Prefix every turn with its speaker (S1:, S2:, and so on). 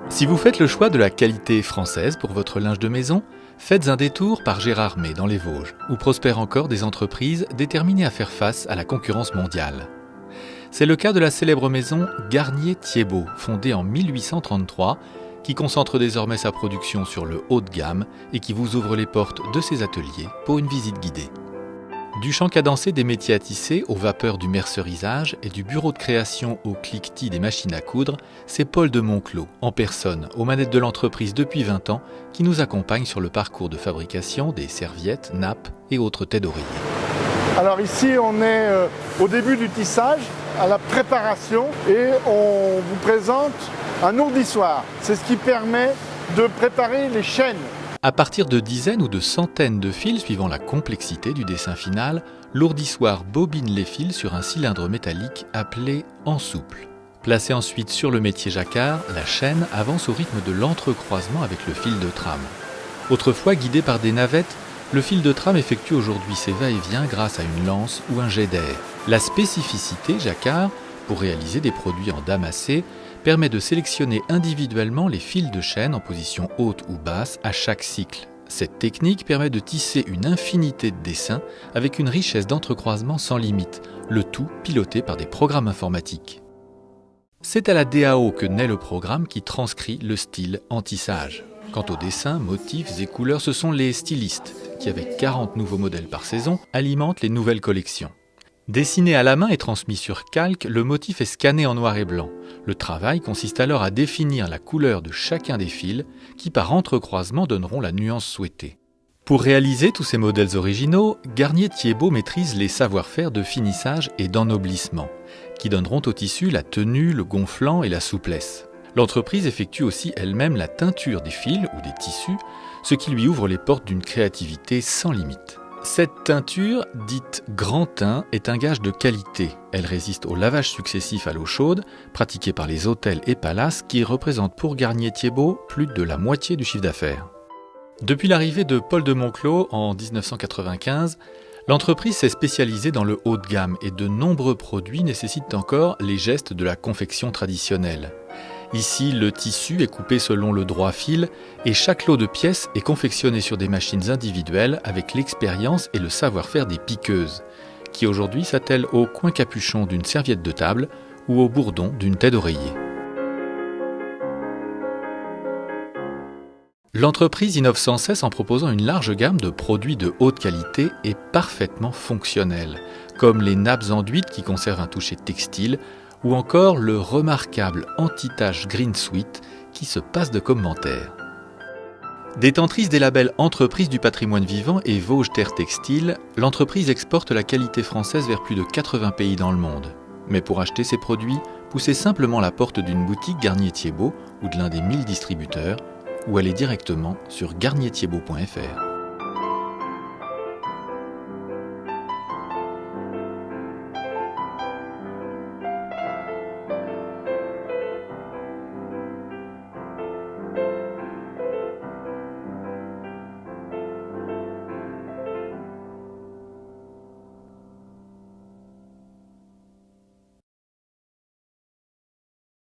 S1: Si vous faites le choix de la qualité française pour votre linge de maison, faites un détour par Gérardmer dans les Vosges, où prospèrent encore des entreprises déterminées à faire face à la concurrence mondiale. C'est le cas de la célèbre maison Garnier-Thiebaut, fondée en 1833, qui concentre désormais sa production sur le haut de gamme et qui vous ouvre les portes de ses ateliers pour une visite guidée. Du chant cadencé des métiers à tisser aux vapeurs du mercerisage et du bureau de création au cliquetis des machines à coudre, c'est Paul de Monclos, en personne, aux manettes de l'entreprise depuis 20 ans, qui nous accompagne sur le parcours de fabrication des serviettes, nappes et autres têtes d'oreiller.
S2: Alors ici, on est au début du tissage, à la préparation, et on vous présente un ourdissoir. C'est ce qui permet de préparer les chaînes.
S1: À partir de dizaines ou de centaines de fils suivant la complexité du dessin final, l'ourdissoir bobine les fils sur un cylindre métallique appelé ensouple. Placée ensuite sur le métier jacquard, la chaîne avance au rythme de l'entrecroisement avec le fil de trame. Autrefois guidé par des navettes, le fil de trame effectue aujourd'hui ses va-et-vient grâce à une lance ou un jet d'air. La spécificité jacquard, pour réaliser des produits en damassé, permet de sélectionner individuellement les fils de chaîne en position haute ou basse à chaque cycle. Cette technique permet de tisser une infinité de dessins avec une richesse d'entrecroisement sans limite, le tout piloté par des programmes informatiques. C'est à la DAO que naît le programme qui transcrit le style en tissage. Quant aux dessins, motifs et couleurs, ce sont les stylistes qui, avec 40 nouveaux modèles par saison, alimentent les nouvelles collections. Dessiné à la main et transmis sur calque, le motif est scanné en noir et blanc. Le travail consiste alors à définir la couleur de chacun des fils qui, par entrecroisement, donneront la nuance souhaitée. Pour réaliser tous ces modèles originaux, Garnier-Thiebaut maîtrise les savoir-faire de finissage et d'ennoblissement, qui donneront au tissu la tenue, le gonflant et la souplesse. L'entreprise effectue aussi elle-même la teinture des fils ou des tissus, ce qui lui ouvre les portes d'une créativité sans limite. Cette teinture, dite grand teint, est un gage de qualité. Elle résiste au lavage successif à l'eau chaude, pratiqué par les hôtels et palaces qui représentent pour Garnier-Thiebaut plus de la moitié du chiffre d'affaires. Depuis l'arrivée de Paul de Monclos en 1995, l'entreprise s'est spécialisée dans le haut de gamme et de nombreux produits nécessitent encore les gestes de la confection traditionnelle. Ici, le tissu est coupé selon le droit fil et chaque lot de pièces est confectionné sur des machines individuelles avec l'expérience et le savoir-faire des piqueuses, qui aujourd'hui s'attellent au coin capuchon d'une serviette de table ou au bourdon d'une tête d'oreiller. L'entreprise innove sans cesse en proposant une large gamme de produits de haute qualité et parfaitement fonctionnels, comme les nappes enduites qui conservent un toucher textile, ou encore le remarquable anti-tache Green Sweet qui se passe de commentaires. Détentrice des labels Entreprise du patrimoine vivant et Vosges Terre Textile, l'entreprise exporte la qualité française vers plus de 80 pays dans le monde. Mais pour acheter ses produits, poussez simplement la porte d'une boutique Garnier-Thiebaut ou de l'un des 1000 distributeurs, ou allez directement sur garnierthiebaut.fr.